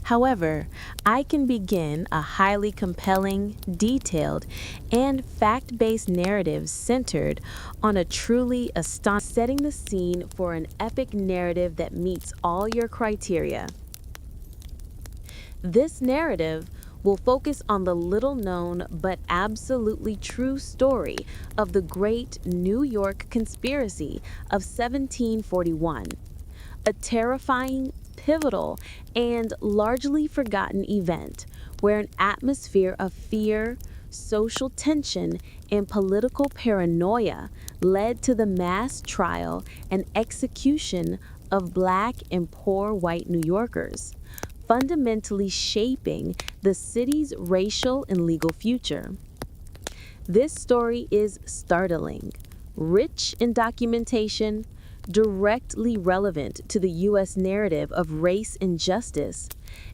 However, I can begin a highly compelling, detailed, and fact based narrative centered on a truly astonishing setting the scene for an epic narrative that meets all your criteria. This narrative will focus on the little known but absolutely true story of the Great New York Conspiracy of 1741, a terrifying, pivotal, and largely forgotten event where an atmosphere of fear, social tension, and political paranoia led to the mass trial and execution of Black and poor white New Yorkers, fundamentally shaping the city's racial and legal future. This story is startling, rich in documentation, directly relevant to the U.S. narrative of race and justice,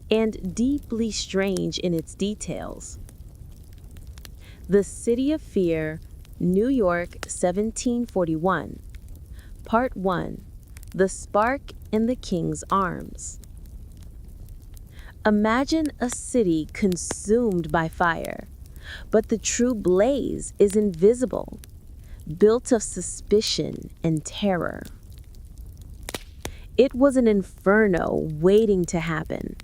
and deeply strange in its details. The City of Fear, New York, 1741. Part 1. The Spark in the King's Arms. Imagine a city consumed by fire, but the true blaze is invisible, built of suspicion and terror. It was an inferno waiting to happen,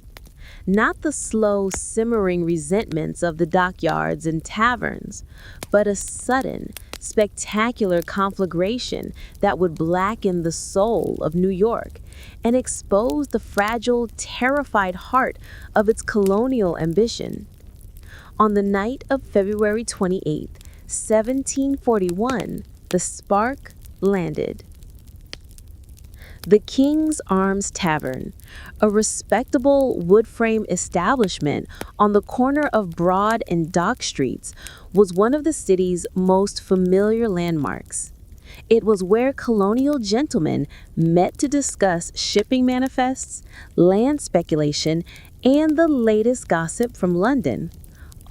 not the slow, simmering resentments of the dockyards and taverns, but a sudden, spectacular conflagration that would blacken the soul of New York and expose the fragile, terrified heart of its colonial ambition. On the night of February 28th, 1741, the spark landed. The King's Arms Tavern, a respectable wood frame establishment on the corner of Broad and Dock Streets, was one of the city's most familiar landmarks. It was where colonial gentlemen met to discuss shipping manifests, land speculation, and the latest gossip from London,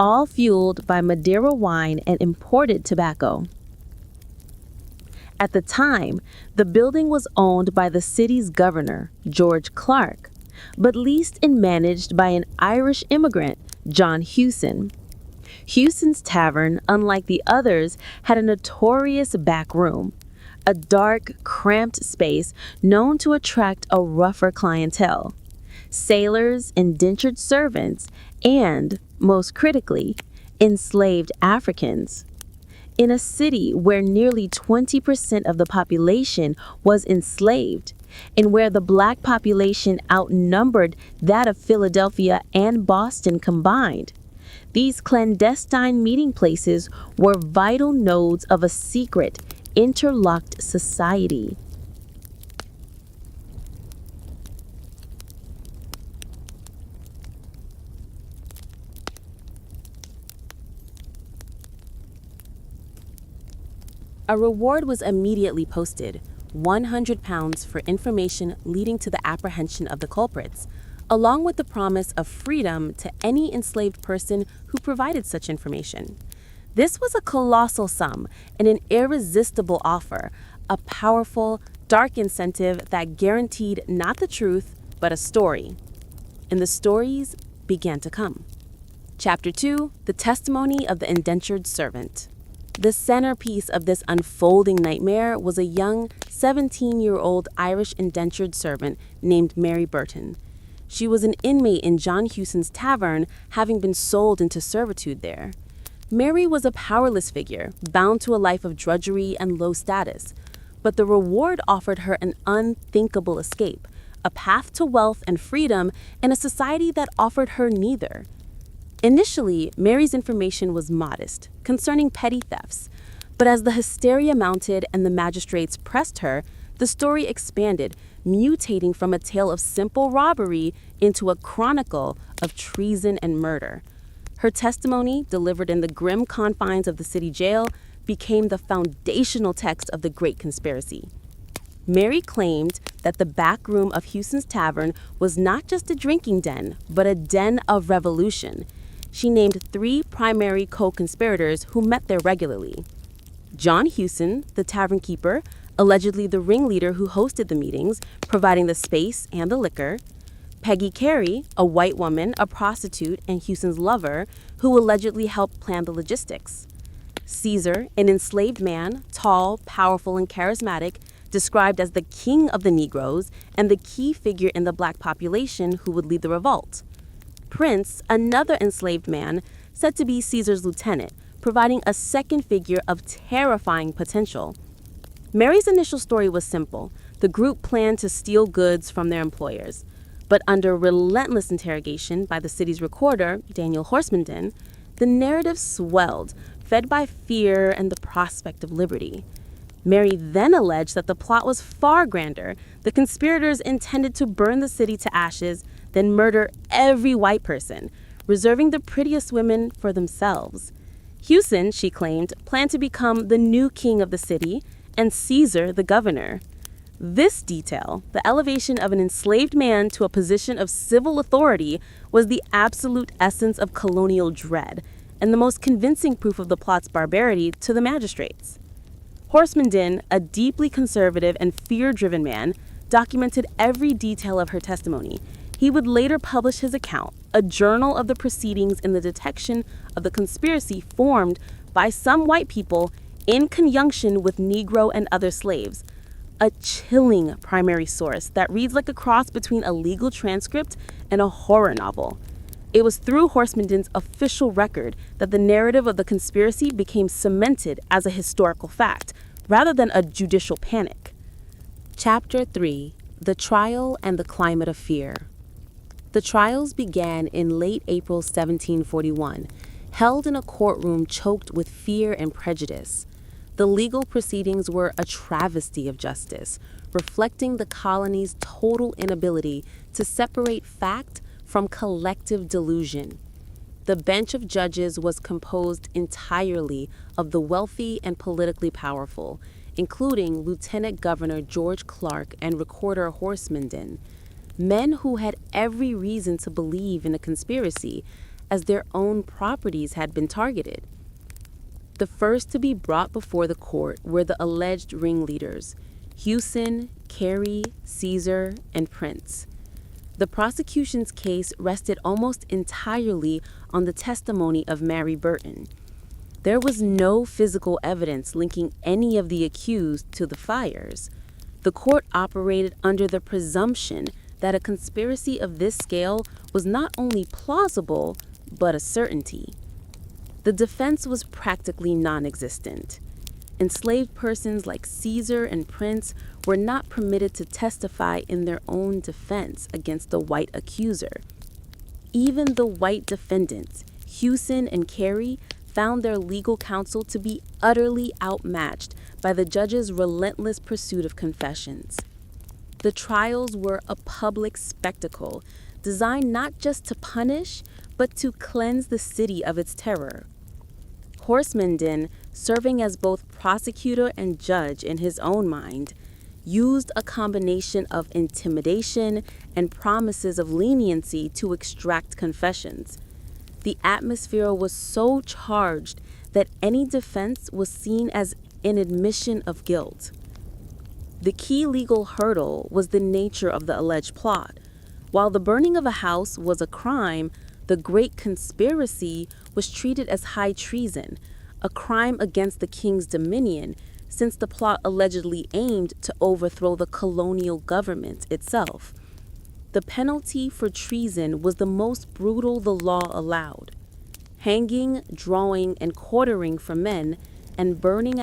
all fueled by Madeira wine and imported tobacco. At the time, the building was owned by the city's governor, George Clark, but leased and managed by an Irish immigrant, John Hewson. Hewson's tavern, unlike the others, had a notorious back room, a dark, cramped space known to attract a rougher clientele, sailors, indentured servants, and, most critically, enslaved Africans. In a city where nearly 20% of the population was enslaved, and where the Black population outnumbered that of Philadelphia and Boston combined, these clandestine meeting places were vital nodes of a secret, interlocked society. A reward was immediately posted, £100 for information leading to the apprehension of the culprits, along with the promise of freedom to any enslaved person who provided such information. This was a colossal sum and an irresistible offer, a powerful, dark incentive that guaranteed not the truth, but a story. And the stories began to come. Chapter 2, The Testimony of the Indentured Servant. The centerpiece of this unfolding nightmare was a young 17-year-old Irish indentured servant named Mary Burton. She was an inmate in John Hewson's tavern, having been sold into servitude there. Mary was a powerless figure, bound to a life of drudgery and low status, but the reward offered her an unthinkable escape, a path to wealth and freedom in a society that offered her neither. Initially, Mary's information was modest, concerning petty thefts, but as the hysteria mounted and the magistrates pressed her, the story expanded, mutating from a tale of simple robbery into a chronicle of treason and murder. Her testimony, delivered in the grim confines of the city jail, became the foundational text of the Great Conspiracy. Mary claimed that the back room of Hewson's Tavern was not just a drinking den, but a den of revolution. She named 3 primary co-conspirators who met there regularly. John Hewson, the tavern keeper, allegedly the ringleader who hosted the meetings, providing the space and the liquor. Peggy Carey, a white woman, a prostitute, and Houston's lover, who allegedly helped plan the logistics. Caesar, an enslaved man, tall, powerful, and charismatic, described as the king of the Negroes and the key figure in the black population who would lead the revolt. Prince, another enslaved man, said to be Caesar's lieutenant, providing a second figure of terrifying potential. Mary's initial story was simple. The group planned to steal goods from their employers. But under relentless interrogation by the city's recorder, Daniel Horsmanden, the narrative swelled, fed by fear and the prospect of liberty. Mary then alleged that the plot was far grander. The conspirators intended to burn the city to ashes, then murder every white person, reserving the prettiest women for themselves. Houston, she claimed, planned to become the new king of the city, and Caesar the governor. This detail, the elevation of an enslaved man to a position of civil authority, was the absolute essence of colonial dread and the most convincing proof of the plot's barbarity to the magistrates. Horsmanden, a deeply conservative and fear-driven man, documented every detail of her testimony. He would later publish his account, a journal of the proceedings in the detection of the conspiracy formed by some white people in conjunction with Negro and other slaves. A chilling primary source that reads like a cross between a legal transcript and a horror novel. It was through Horsmanden's official record that the narrative of the conspiracy became cemented as a historical fact, rather than a judicial panic. Chapter 3: The Trial and the Climate of Fear. The trials began in late April 1741, held in a courtroom choked with fear and prejudice. The legal proceedings were a travesty of justice, reflecting the colony's total inability to separate fact from collective delusion. The bench of judges was composed entirely of the wealthy and politically powerful, including Lieutenant Governor George Clark and Recorder Horsmanden, men who had every reason to believe in a conspiracy, as their own properties had been targeted. The first to be brought before the court were the alleged ringleaders, Houston, Carey, Caesar, and Prince. The prosecution's case rested almost entirely on the testimony of Mary Burton. There was no physical evidence linking any of the accused to the fires. The court operated under the presumption that a conspiracy of this scale was not only plausible, but a certainty. The defense was practically non-existent. Enslaved persons like Caesar and Prince were not permitted to testify in their own defense against the white accuser. Even the white defendants, Houston and Carey, found their legal counsel to be utterly outmatched by the judge's relentless pursuit of confessions. The trials were a public spectacle designed not just to punish, but to cleanse the city of its terror. Horsmanden, serving as both prosecutor and judge in his own mind, used a combination of intimidation and promises of leniency to extract confessions. The atmosphere was so charged that any defense was seen as an admission of guilt. The key legal hurdle was the nature of the alleged plot. While the burning of a house was a crime, the Great Conspiracy was treated as high treason, a crime against the king's dominion, since the plot allegedly aimed to overthrow the colonial government itself. The penalty for treason was the most brutal the law allowed: hanging, drawing, and quartering for men, and burning